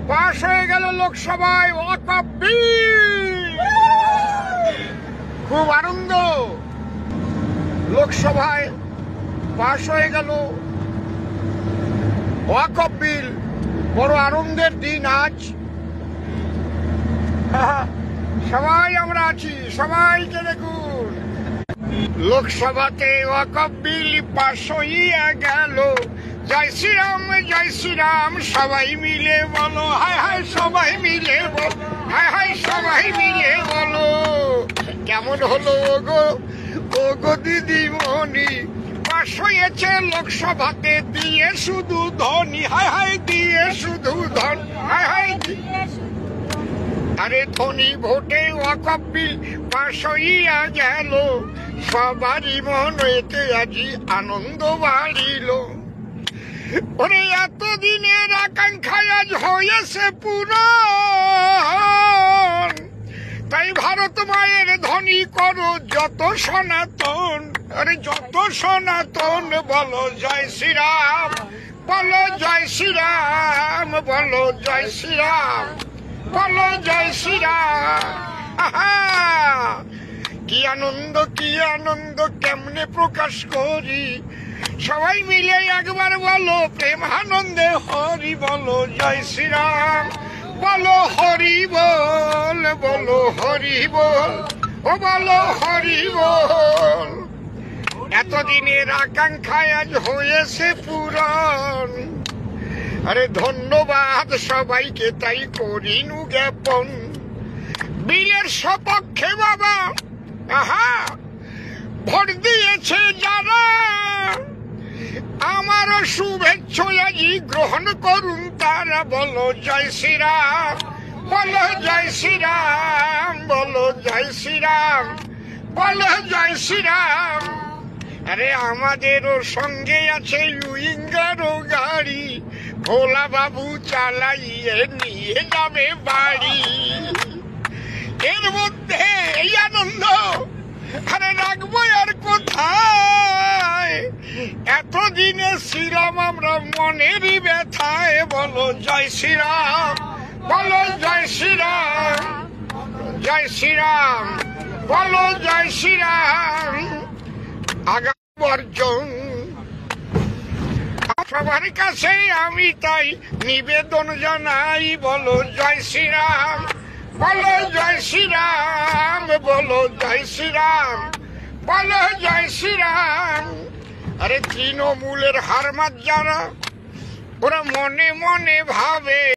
পাশ হয়ে গেল লোকসভায় ওয়াকফ বিল। খুব আনন্দ, লোকসভায় পাশ হয়ে গেল ওয়াকফ বিল। বড় আনন্দের দিন আজ। সবাই আমরা আছি, সবাইকে দেখুন। লোকসভাতে ওয়াকফ বিল পাশ হইয়া গেল। জয় শ্রীরাম, জয় শ্রীরাম, সবাই মিলে বলো, হায় হায় সবাই মিলে বলো, হায় হায় সবাই মিলে বলো। কেমন হলো ওগো ওগো দিদিমণি, পাশ হয়েছে লোকসভাতে দিয়ে শুধু ধনী, হায় হায় দিয়ে শুধু ধন, হায় হায়। আরে ধনী ভোটে ওয়াকফ বিল পাশ হইয়া গেল। সবারই মনেতে আজি আনন্দ বাড়িল। ওরে এতদিনের আকাঙ্ক্ষায় আজ হয়েছে পূরণ। তাই ভারত মায়ের ধনী করো যত সনাতন। আরে যত সনাতন বলো জয় শ্রীরাম, বলো জয় শ্রীরাম, বলো জয় শ্রীরাম, বলো জয় শ্রীরাম। আহা কি আনন্দ, কি আনন্দ, কেমনে প্রকাশ করি। সবাই মিলে একবার বলো প্রেম আনন্দে হরি বলো জয় শ্রীরাম, বলো হরি বল, বলো হরি বল, ও বলো হরি বল। এতদিনের আকাঙ্ক্ষায় আজ হয়েছে পূরণ। আরে ধন্যবাদ সবাইকে তাই করিনু জ্ঞাপন। বিলের সপক্ষে বাবা আহা ভোট দিয়েছে যারা, আমারও শুভেচ্ছা আজি গ্রহণ করুন তারা। বলো জয় শ্রীরাম, বলো জয় শ্রীরাম, বলো জয় শ্রীরাম, বলো জয় শ্রীরাম। আরে আমাদেরও সঙ্গে আছে উইঙ্গারও গাড়ি, ভোলা বাবু চালাইয়ে নিয়ে যাবে বাড়ি। এর মধ্যে এই আনন্দ আরে রাখবো আর কোথায়। এতদিনে শ্রীরাম আমরা মনেরই ব্যথায়। বলো জয় শ্রীরাম, বলো জয় শ্রীরাম, জয় শ্রীরাম, বলো জয় শ্রীরাম। আগামী বর্জন সবার কাছে আমি তাই নিবেদন জানাই। বলো জয় শ্রীরাম, বলো জয় শ্রীরাম, বলো জয় শ্রীরাম, বলো জয় শ্রীরাম। আরে তৃণমূলের হারমাত যারা ওরা মনে মনে ভাবে